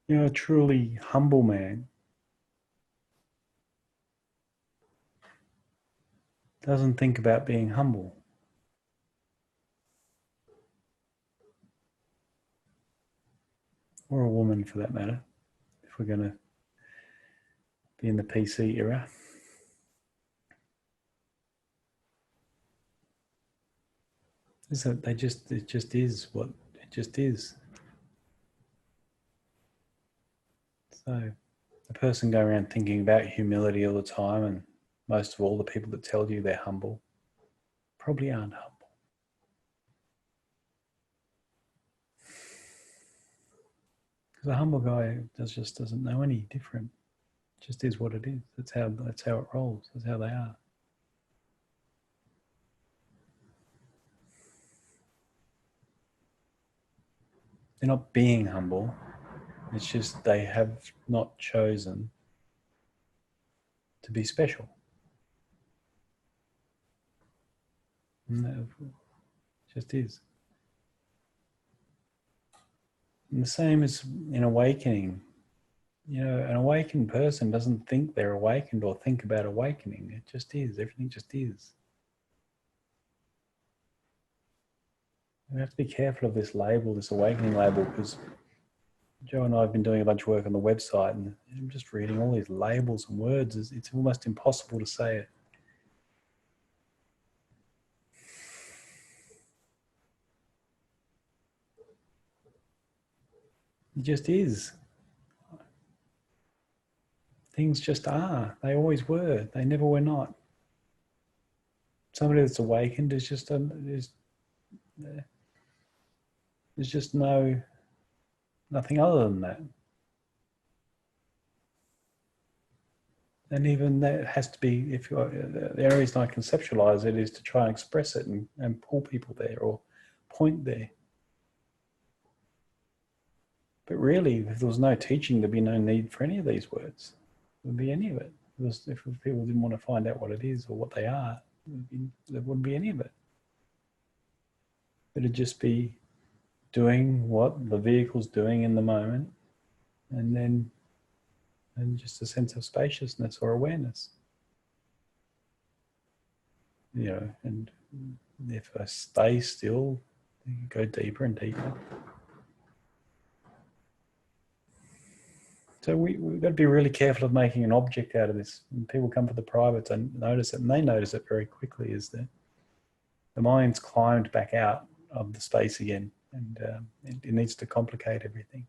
You know, a truly humble man doesn't think about being humble, or a woman for that matter, if we're going to be in the PC era. Is that it just is what it just is. So a person going around thinking about humility all the time, and most of all the people that tell you they're humble probably aren't humble. Because a humble guy just doesn't know any different. It just is what it is. That's how it rolls. That's how they are. They're not being humble. It's just they have not chosen to be special. And that just is. And the same as in awakening. You know, an awakened person doesn't think they're awakened or think about awakening. It just is. Everything just is. We have to be careful of this label, this awakening label, because Joe and I have been doing a bunch of work on the website, and I'm just reading all these labels and words. It's almost impossible to say it. It just is. Things just are. They always were. They never were not. Somebody that's awakened is just there's just nothing other than that. And even that has to be, if you the only reason I conceptualize it is to try and express it and pull people there or point there. But really, if there was no teaching, there'd be no need for any of these words. There wouldn't be any of it. If people didn't want to find out what it is or what they are, there wouldn't be any of it. It'd just be doing what the vehicle's doing in the moment, and then just a sense of spaciousness or awareness. You know, and if I stay still, you go deeper and deeper. So we've got to be really careful of making an object out of this. When people come for the privates and notice it, and they notice it very quickly, is that the mind's climbed back out of the space again, and it needs to complicate everything.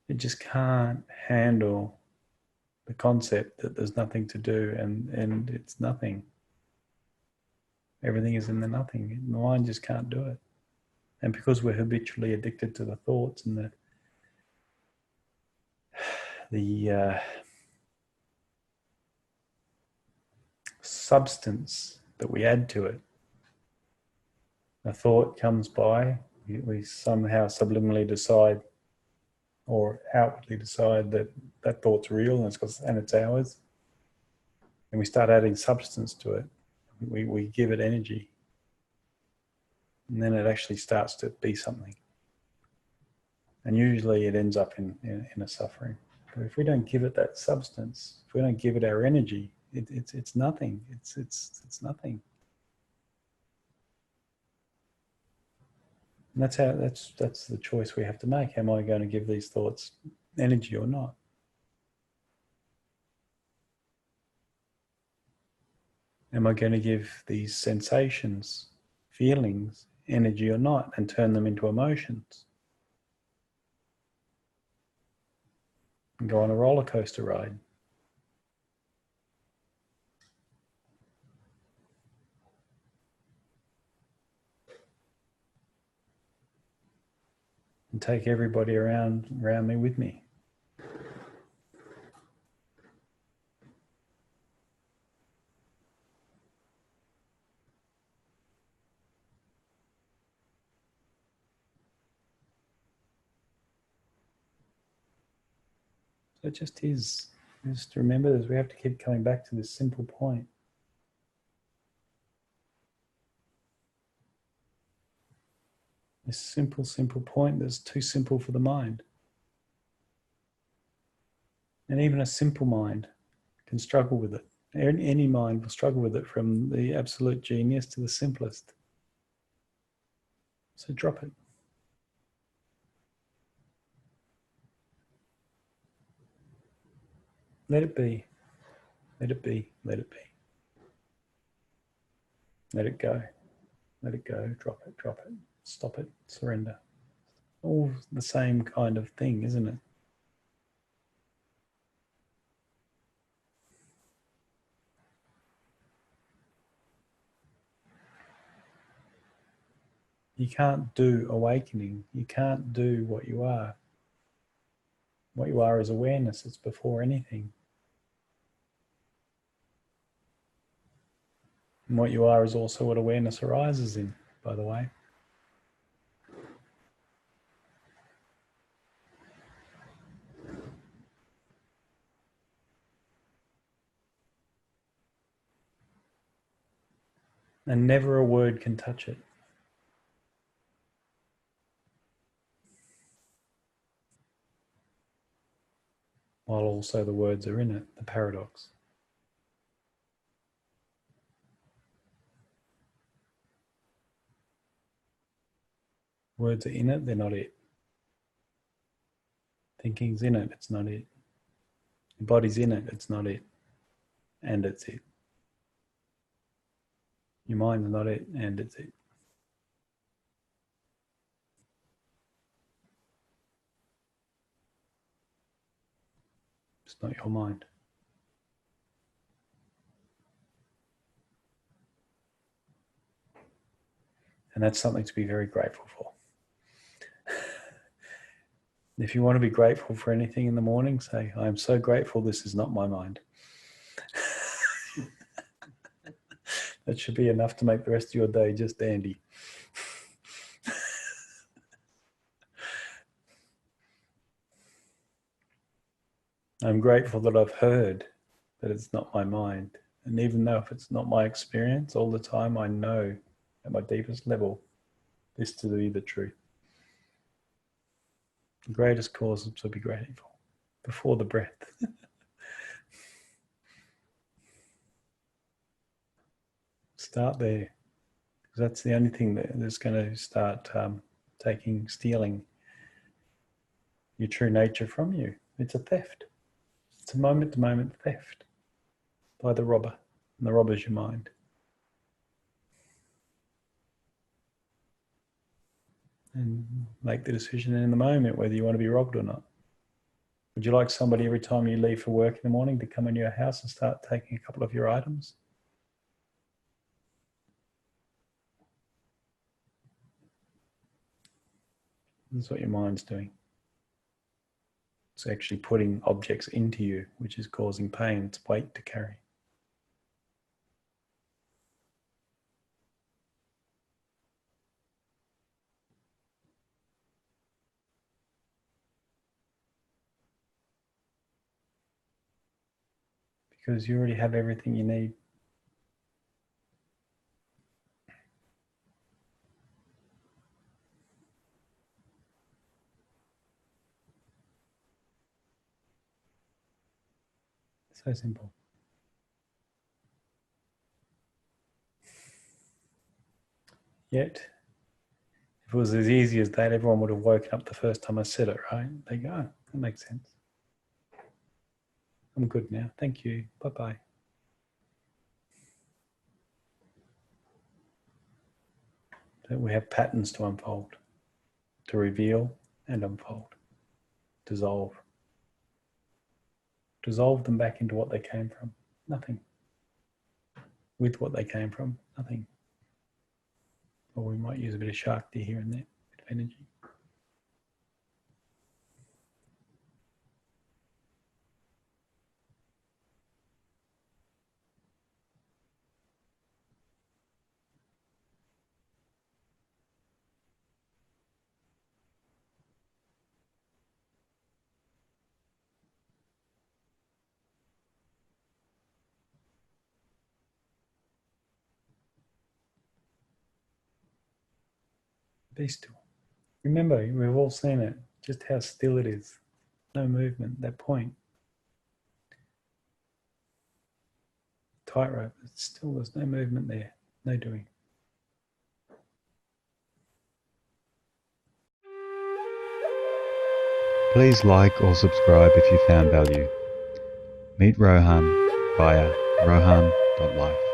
It just can't handle the concept that there's nothing to do, and it's nothing. Everything is in the nothing. The mind just can't do it. And because we're habitually addicted to the thoughts and the substance that we add to it, a thought comes by, we somehow subliminally decide or outwardly decide that that thought's real and it's ours. And we start adding substance to it. We give it energy. And then it actually starts to be something. And usually it ends up in a suffering. But if we don't give it that substance, if we don't give it our energy, it's nothing. It's nothing. And that's the choice we have to make. Am I going to give these thoughts energy or not? Am I going to give these sensations, feelings, energy or not, and turn them into emotions? And go on a roller coaster ride. And take everybody around me with me. So it just is. Just remember this, we have to keep coming back to this simple point. This simple, simple point that's too simple for the mind. And even a simple mind can struggle with it. Any mind will struggle with it, from the absolute genius to the simplest. So drop it. Let it be. Let it be. Let it be. Let it go. Let it go. Drop it. Drop it. Stop it. Surrender. All the same kind of thing, isn't it? You can't do awakening. You can't do what you are. What you are is awareness. It's before anything. And what you are is also what awareness arises in, by the way. And never a word can touch it. While also the words are in it, the paradox. Words are in it, they're not it. Thinking's in it, it's not it. Your body's in it, it's not it. And it's it. Your mind's not it, and it's it. It's not your mind. And that's something to be very grateful for. If you want to be grateful for anything in the morning, say, I am so grateful this is not my mind. That should be enough to make the rest of your day just dandy. I'm grateful that I've heard that it's not my mind. And even though if it's not my experience all the time, I know at my deepest level this to be the truth. The greatest cause is to be grateful before the breath. Start there, because that's the only thing that's going to start stealing your true nature from you. It's a theft. It's a moment-to-moment theft by the robber, and the robber's your mind. And make the decision in the moment whether you want to be robbed or not. Would you like somebody every time you leave for work in the morning to come in your house and start taking a couple of your items? This is what your mind's doing. It's actually putting objects into you, which is causing pain. It's weight to carry. Because you already have everything you need. So simple. Yet, if it was as easy as that, everyone would have woken up the first time I said it, right? They go, oh, that makes sense. I'm good now. Thank you. Bye-bye. So we have patterns to unfold, to reveal and unfold, dissolve. Dissolve them back into what they came from. Nothing. With what they came from. Nothing. Or we might use a bit of Shakti here and there, a bit of energy. Be still. Remember, we've all seen it, just how still it is. No movement, that point. Tightrope, it's still, there's no movement there, no doing. Please like or subscribe if you found value. Meet Rohan via rohan.life.